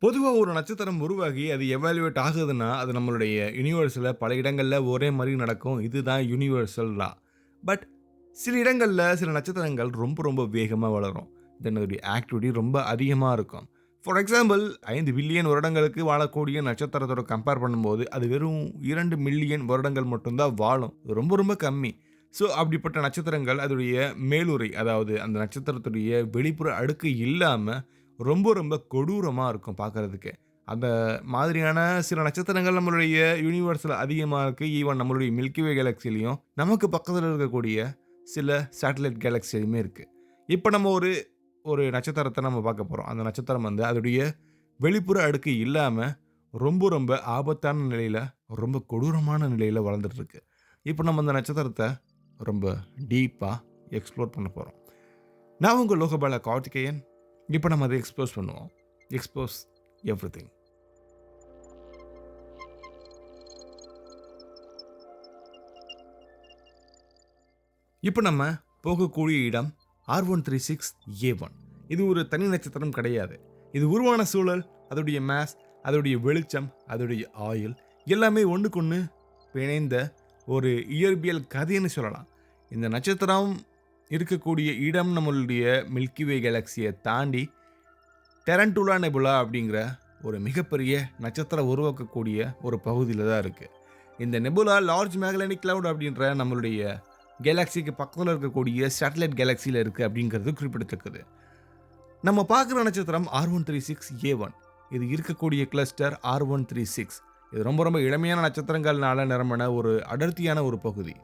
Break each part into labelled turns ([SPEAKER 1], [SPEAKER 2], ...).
[SPEAKER 1] பொதுவா ஒரு நட்சத்திரம் உருவாகி அது எவாலுவேட் ஆகுதுன்னா, அது நம்மளுடைய யுனிவர்ஸ்ல பல இடங்கள்ல ஒரே மாரி நடக்கும். இதுதான் யுனிவர்சல் லா. பட் சில இடங்கள்ல சில நட்சத்திரங்கள் ரொம்ப ரொம்ப வேகமா வளரும். தென் அதோடைய ஆக்டிவிட்டி ரொம்ப அதிகமா இருக்கும். ஃபார் எக்ஸாம்பிள் 5 பில்லியன் வருடங்களுக்கு வாழக்கூடிய நட்சத்திரத்தோட கம்பேர் பண்ணும்போது, அது வெறும் 2 மில்லியன் வருடங்கள் மட்டும் தான் வாழும். இது ரொம்ப ரொம்ப கம்மி. ஸோ அப்படிப்பட்ட நட்சத்திரங்கள் அதோடைய மேலுறை, அதாவது அந்த நட்சத்திரத்துடைய வெளிப்புற அடுக்கு இல்லாம ரொம்ப ரொம்ப கொடூரமா இருக்கும் பார்க்கறதுக்கு. அந்த மாதிரியான சில நட்சத்திரங்கள் நம்மளுடைய யூனிவர்ஸ்ல அதிகமா இருக்கு. ஈவன் நம்மளுடைய மில்கி வே கேலக்ஸிலயும் நமக்கு பக்கத்துல இருக்கக்கூடிய சில சேட்டலைட் கேலக்ஸிலயுமே இருக்கு. இப்ப நம்ம ஒரு ஒரு நட்சத்திரத்த நம்ம பார்க்க போறோம். அந்த நட்சத்திரம் வந்து அதோடைய வெளிப்புற அடுக்கு இல்லாம ரொம்ப ரொம்ப ஆபத்தான நிலையில, ரொம்ப கொடூரமான நிலையில வளர்ந்துட்டு இருக்கு. இப்ப நம்ம அந்த நட்சத்திரத்த ரொம்ப டீப்பா எக்ஸ்ப்ளோர் பண்ண போறோம். நான் உங்க லோகபால கார்த்திகேயன். இப்ப நம்ம அத எக்ஸ்போஸ் பண்ணுவோம். Expose everything. இப்ப நம்ம போகக்கூடிய இடம் R136A1. இது ஒரு தனி நட்சத்திரம் கிடையாது. இது உருவான சூழல், அதோடைய மாஸ், அதோடைய வெளிச்சம், அதோடைய ஆயுள் எல்லாமே ஒண்ணுக்கொண்ணு பிணைந்த ஒரு இயற்பியல் கதைன்னு சொல்லலாம். இந்த நட்சத்திரம் இருக்கக்கூடிய இடம் நம்மளுடைய மில்கி வே கேலக்ஸிய தாண்டி டெரன்டுலா நெபுலா அப்படிங்கிற ஒரு மிகப்பெரிய நட்சத்திரம் உருவாக்கக்கூடிய ஒரு பகுதியில தான் இருக்கு. இந்த நெபுலா லார்ஜ் மேக்னெட்டிக் கிளவுட் அப்படின்ற நம்மளுடைய கேலக்ஸிக்கு பக்கத்துல இருக்கக்கூடிய சேட்டலைட் கேலக்ஸில இருக்கு அப்படிங்கிறது குறிப்பிடத்தக்கது. நம்ம பார்க்குற நட்சத்திரம் R136A1. இது இருக்கக்கூடிய கிளஸ்டர் R136. இது ரொம்ப ரொம்ப இளமையான நட்சத்திரங்கள்னால நிரம்பின ஒரு அடர்த்தியான ஒரு பகுதி.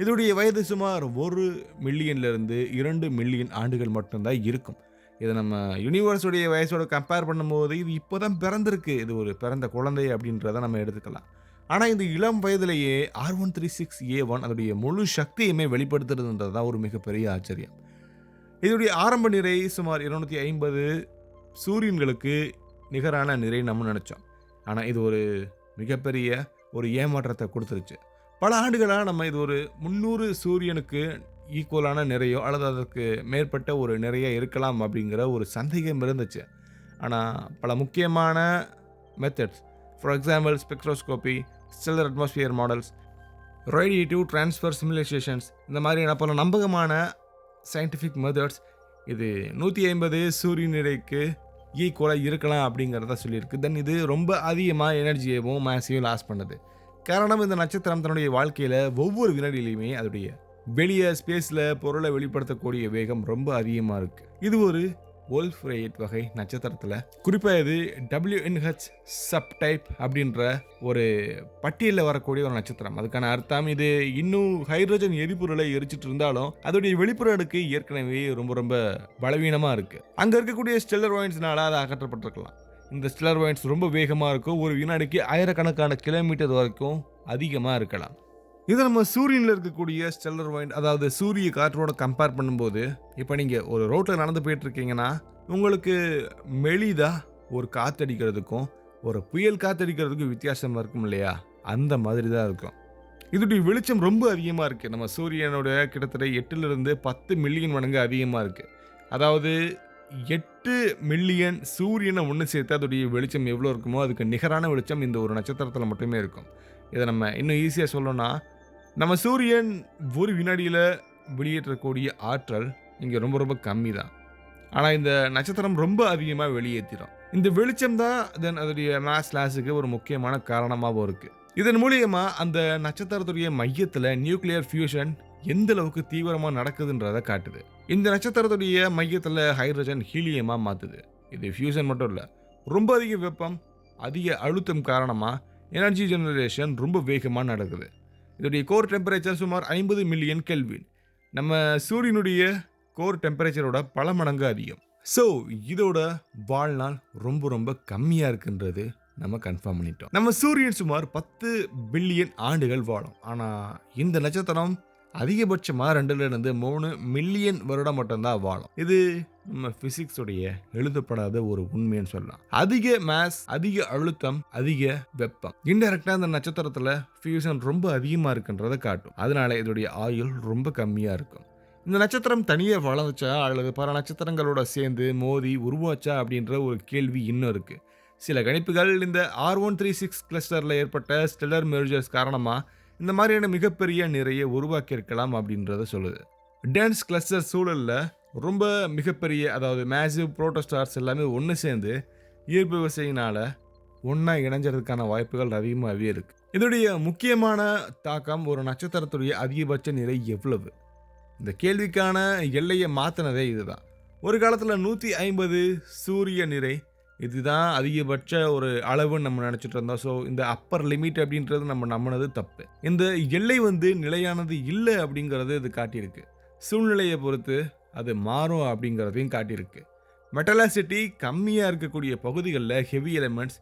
[SPEAKER 1] இதோடைய வயது சுமார் 1 மில்லியன்லேருந்து 2 மில்லியன் ஆண்டுகள் மட்டும்தான் இருக்கும். இத நம்ம யுனிவர்ஸுடைய வயசோட கம்பேர் பண்ணும்போது, இது இப்போ தான் பிறந்திருக்கு. இது ஒரு பிறந்த குழந்தை அப்படின்றத நம்ம எடுத்துக்கலாம். ஆனா, இந்த இளம் வயதிலேயே R136A1 அதோடைய முழு சக்தியுமே வெளிப்படுத்துறதுன்றது தான் ஒரு மிகப்பெரிய ஆச்சரியம். இதோடைய ஆரம்ப நிறை சுமார் 250 சூரியன்களுக்கு நிகரான நிறை நம்ம நெனச்சோம். ஆனா, இது ஒரு மிகப்பெரிய ஒரு ஏமாற்றத்த குடுத்துருச்சு. பல ஆண்டுகளா நம்ம இது ஒரு 300 சூரியனுக்கு ஈக்குவலான நிறையோ அல்லது அதற்கு மேற்பட்ட ஒரு நிறைய இருக்கலாம் அப்படிங்கிற ஒரு சந்தேகம் இருந்துச்சு. ஆனா, பல முக்கியமான methods, for example spectroscopy, stellar atmosphere models, radiative transfer simulations இந்த மாதிரியான பல நம்பகமான சயின்டிஃபிக் மெத்தட்ஸ் இது 150 சூரிய நிறைக்கு ஈக்குவலா இருக்கலாம் அப்படிங்கிறத சொல்லியிருக்கு. தென் இது ரொம்ப அதிகமா எனர்ஜியவும், மாஸையும் லாஸ் பண்ணுது. காரணம் இந்த நட்சத்திரம் தன்னுடைய வாழ்க்கையில ஒவ்வொரு வினாடியிலுமே அதோடைய வெளிய ஸ்பேஸ்ல பொருள வெளிப்படுத்தக்கூடிய வேகம் ரொம்ப அதிகமா இருக்கு. இது ஒரு வோல்ஃப்ரேட் வகை நட்சத்திரத்துல குறிப்பா இது WNH சப்டைப் அப்படின்ற ஒரு பட்டியல்ல வரக்கூடிய ஒரு நட்சத்திரம். அதுக்கான அர்த்தம் இது இன்னும் ஹைட்ரஜன் எரிபொருளை எரிச்சிட்டு இருந்தாலும் அதோடைய வெளிப்புற அடுக்கு ஏற்கனவே ரொம்ப ரொம்ப பலவீனமா இருக்கு. அங்க இருக்கக்கூடிய ஸ்டெல்லர் வாயின்ஸ்னால அது அகற்றப்பட்டிருக்கலாம். இந்த ஸ்டெல்லர் வாயின்ஸ் ரொம்ப வேகமா இருக்கும். ஒரு வினாடிக்கு ஆயிரக்கணக்கான கிலோமீட்டர் வரைக்கும் அதிகமா இருக்கலாம். இது நம்ம சூரியன்ல இருக்கக்கூடிய ஸ்டெல்லர் வாயிண்ட், அதாவது சூரிய காற்றோட கம்பேர் பண்ணும்போது, இப்ப நீங்க ஒரு ரோட்ல நடந்து போயிட்டு இருக்கீங்கன்னா, உங்களுக்கு மெலிதா ஒரு காத்தடிக்கிறதுக்கும், ஒரு புயல் காத்தடிக்கிறதுக்கும் வித்தியாசம் இருக்கும் இல்லையா? அந்த மாதிரி தான் இருக்கும். இதோடைய வெளிச்சம் ரொம்ப அதிகமா இருக்கு. நம்ம சூரியனோட கிட்டத்தட்ட 8லிருந்து 10 மில்லியன் மடங்கு அதிகமா இருக்கு. அதாவது 8 மில்லியன் சூரியன ஒண்ணு சேர்த்து அதோடைய வெளிச்சம் எவ்வளோ இருக்குமோ, அதுக்கு நிகரான வெளிச்சம் இந்த ஒரு நட்சத்திரத்தில மட்டுமே இருக்கும். இத நம்ம இன்னும் ஈஸியா சொல்லணும்னா, நம்ம சூரியன் ஒரு வினாடியில வெளியேற்றக்கூடிய ஆற்றல் இங்க ரொம்ப ரொம்ப கம்மி தான். ஆனா இந்த நட்சத்திரம் ரொம்ப அதிகமா வெளியேத்திரும். இந்த வெளிச்சம் தான் தென் அதோடைய மாஸ் லாஸ்க்கு ஒரு முக்கியமான காரணமாவும் இருக்கு. இதன் மூலியமா அந்த நட்சத்திரத்துடைய மையத்துல நியூக்ளியர் ஃபியூஷன் எந்த அளவுக்கு தீவிரமா நடக்குதுன்றத காட்டுது. இந்த நட்சத்திரத்துடைய மையத்துல ஹைட்ரஜன் ஹீலியமா மாத்துது. இது ஃபியூஷன் மட்டும் இல்ல. ரொம்ப அதிக வெப்பம், அதிக அழுத்தம் காரணமா எனர்ஜி ஜெனரேஷன் ரொம்ப வேகமா நடக்குது. இதோடைய கோர் டெம்பரேச்சர் சுமார் 50 மில்லியன் கெல்வின். நம்ம சூரியனுடைய கோர் டெம்பரேச்சரோட பல மடங்கு அதிகம். ஸோ இதோட வாழ்நாள் ரொம்ப ரொம்ப கம்மியா இருக்குன்றது நம்ம கன்ஃபார்ம் பண்ணிட்டோம். நம்ம சூரியன் சுமார் 10 பில்லியன் ஆண்டுகள் வாழும். ஆனா இந்த நட்சத்திரம் அதிகபட்சமா 2லிருந்து 3 மில்லியன் வருடம் மட்டும்தான் வாழும். இது நம்ம பிசிக்ஸ் உடைய எழுதப்படாத ஒரு உண்மைன்னு சொல்லலாம். அதிக மாஸ், அதிக அழுத்தம், அதிக வெப்பம் இன்டைரக்டா அந்த நட்சத்திரத்துல ஃபியூஷன் ரொம்ப அதிகமா இருக்குன்றத காட்டும். அதனால இதோடைய ஆயுள் ரொம்ப கம்மியா இருக்கும். இந்த நட்சத்திரம் தனியே வளர்ந்துச்சா அல்லது பல நட்சத்திரங்களோட சேர்ந்து மோதி உருவாச்சா அப்படின்ற ஒரு கேள்வி இன்னும் இருக்கு. சில கணிப்புகள் இந்த R136 கிளஸ்டரில் ஏற்பட்ட ஸ்டெல்லர் மெர்ஜர்ஸ் காரணமாக இந்த மாதிரியான மிகப்பெரிய நிறைய உருவாக்கியிருக்கலாம் அப்படின்றத சொல்லுது. டென்ஸ் கிளஸ்டர் சூழலில் ரொம்ப மிகப்பெரிய, அதாவது மேசிவ் புரோட்டோஸ்டார்ஸ் எல்லாமே ஒன்று சேர்ந்து ஈர்ப்பு விசையினால் ஒன்றா இணைஞ்சதுக்கான வாய்ப்புகள் அதிகமாகவே இருக்குது. இதோடைய முக்கியமான தாக்கம் ஒரு நட்சத்திரத்துடைய அதிகபட்ச நிறை எவ்வளவு? இந்த கேள்விக்கான எல்லையை மாற்றினதே இதுதான். ஒரு காலத்தில் 150 சூரிய நிறை இதுதான் அதிகபட்ச ஒரு அளவுன்னு நம்ம நினச்சிட்டு இருந்தோம். ஸோ இந்த அப்பர் லிமிட் அப்படின்றது நம்ம நம்பினது தப்பு. இந்த எல்லை நிலையானது இல்லை அப்படிங்கிறது இது காட்டியிருக்கு. சூழ்நிலையை பொறுத்து அது மாறும் அப்படிங்கிறதையும் காட்டியிருக்கு. மெட்டலாசிட்டி கம்மியாக இருக்கக்கூடிய பகுதிகளில் ஹெவி எலிமெண்ட்ஸ்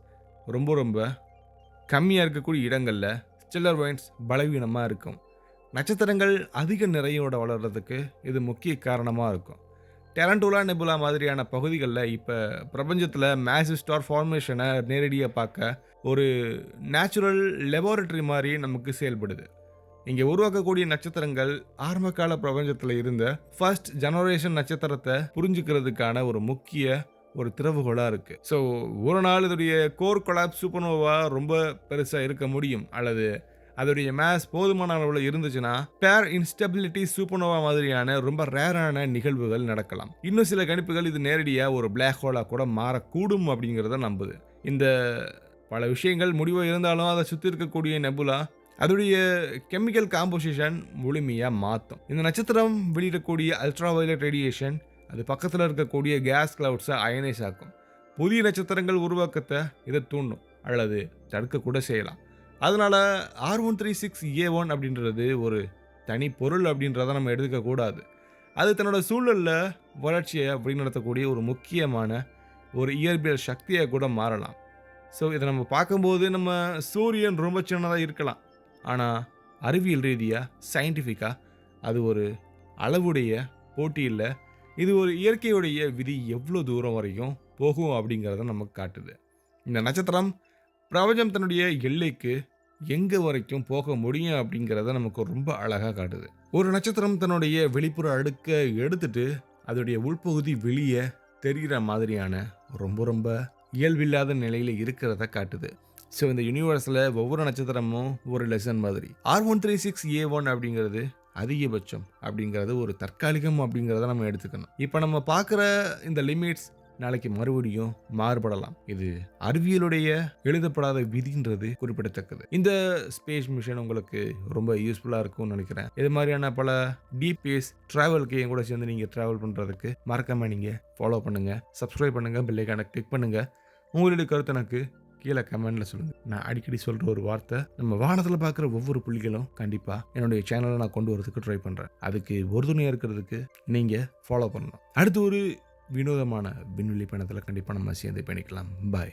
[SPEAKER 1] ரொம்ப ரொம்ப கம்மியாக இருக்கக்கூடிய இடங்களில் ஸ்டெல்லர் வைன்ஸ் பலவீனமாக இருக்கும். நட்சத்திரங்கள் அதிக நிறையோட வளர்கிறதுக்கு இது முக்கிய காரணமாக இருக்கும். டெரண்டோலா நெபுலா மாதிரியான பகுதிகளில் இப்போ பிரபஞ்சத்தில் மேசிவ் ஸ்டார் ஃபார்மேஷனை நேரடியாக பார்க்க ஒரு நேச்சுரல் லெபார்ட்டரி மாதிரி நமக்கு செயல்படுது. இங்கே உருவாக்கக்கூடிய நட்சத்திரங்கள் ஆரம்பகால பிரபஞ்சத்தில் இருந்த ஃபர்ஸ்ட் ஜெனரேஷன் நட்சத்திரத்தை புரிஞ்சுக்கிறதுக்கான ஒரு முக்கிய ஒரு திறவுகோலாக இருக்குது. ஸோ ஒரு நாள் இதோடைய கோர் கொலாப் சூப்பர்னோவா ரொம்ப பெருசாக இருக்க முடியும், அல்லது அதோடைய மேஸ் போதுமான அளவில் இருந்துச்சுன்னா பேர் இன்ஸ்டபிலிட்டி சூப்பர்னோவா மாதிரியான ரொம்ப ரேரான நிகழ்வுகள் நடக்கலாம். இன்னும் சில கணிப்புகள் இது நேரடியாக ஒரு பிளாக் ஹோலாக கூட மாறக்கூடும் அப்படிங்கிறத நம்புது. இந்த பல விஷயங்கள் முடிவாக இருந்தாலும் அதை சுற்றி இருக்கக்கூடிய நெபுலா அதோடைய கெமிக்கல் காம்போசிஷன் முழுமையாக மாற்றும். இந்த நட்சத்திரம் வெளியிடக்கூடிய அல்ட்ரா வயலட் ரேடியேஷன் அது பக்கத்தில் இருக்கக்கூடிய கேஸ் கிளவுட்ஸை அயனைஸ் ஆக்கும். புதிய நட்சத்திரங்கள் உருவாக்கத்தை இதை தூண்டும் அல்லது தடுக்கக்கூட செய்யலாம். அதனால் R136A1 அப்படின்றது ஒரு தனி பொருள் அப்படின்றத நம்ம எடுத்துக்கக்கூடாது. அது தன்னோட சூழலில் வளர்ச்சியை வழிநடத்தக்கூடிய ஒரு முக்கியமான ஒரு இயற்பியல் சக்தியாக கூட மாறலாம். ஸோ இதை நம்ம பார்க்கும்போது நம்ம சூரியன் ரொம்ப சின்னதாக இருக்கலாம், ஆனால் அறிவியல் ரீதியாக சயின்டிஃபிக்காக அது ஒரு அளவுடைய போட்டி இல்லை. இது ஒரு இயற்கையுடைய விதி எவ்வளோ தூரம் வரைக்கும் போகும் அப்படிங்கிறத நமக்கு காட்டுது. இந்த நட்சத்திரம் பிரபஞ்சம் தன்னுடைய எல்லைக்கு எங்கே வரைக்கும் போக முடியும் அப்படிங்கிறத நமக்கு ரொம்ப அழகாக காட்டுது. ஒரு நட்சத்திரம் தன்னுடைய வெளிப்புற அடுக்கை எடுத்துட்டு அதோடைய உள்பகுதி வெளியே தெரிகிற மாதிரியான ரொம்ப ரொம்ப இயல்பில்லாத நிலையில் இருக்கிறத காட்டுது. ஸோ இந்த யூனிவர்ஸில் ஒவ்வொரு நட்சத்திரமும் ஒரு லெசன் மாதிரி. R136A1 அப்படிங்கிறது அதிகபட்சம் அப்படிங்கிறது ஒரு தற்காலிகம் அப்படிங்கிறத நம்ம எடுத்துக்கணும். இப்போ நம்ம பார்க்குற இந்த லிமிட்ஸ் நாளைக்கு மறுபடியும் மாறுபடலாம். இது அறிவியலுடைய எழுதப்படாத விதின்றது குறிப்பிடத்தக்கது. இந்த ஸ்பேஸ் மிஷன் உங்களுக்கு ரொம்ப யூஸ்ஃபுல்லாக இருக்கும்னு நினைக்கிறேன். இது மாதிரியான பல டீப் ஸ்பேஸ் ட்ராவலுக்கு என் கூட சேர்ந்து நீங்கள் ட்ராவல் பண்ணுறதுக்கு மறக்காமல் நீங்கள் ஃபாலோ பண்ணுங்கள், சப்ஸ்கிரைப் பண்ணுங்கள், பெல் ஐகானை கிளிக் பண்ணுங்கள். உங்களுடைய கருத்து எனக்கு கீழே கமெண்ட்ல சொல்லுங்கள். நான் அடிக்கடி சொல்கிற ஒரு வார்த்தை, நம்ம வானத்தில் பார்க்குற ஒவ்வொரு புள்ளிகளும் கண்டிப்பாக என்னுடைய சேனலை நான் கொண்டு வரதுக்கு ட்ரை பண்ணுறேன். அதுக்கு உறுதுணையாக இருக்கிறதுக்கு நீங்கள் ஃபாலோ பண்ணணும். அடுத்து ஒரு வினோதமான விண்வெளி பயணத்தில் கண்டிப்பாக நம்ம சேர்ந்து பயணிக்கலாம். பாய்.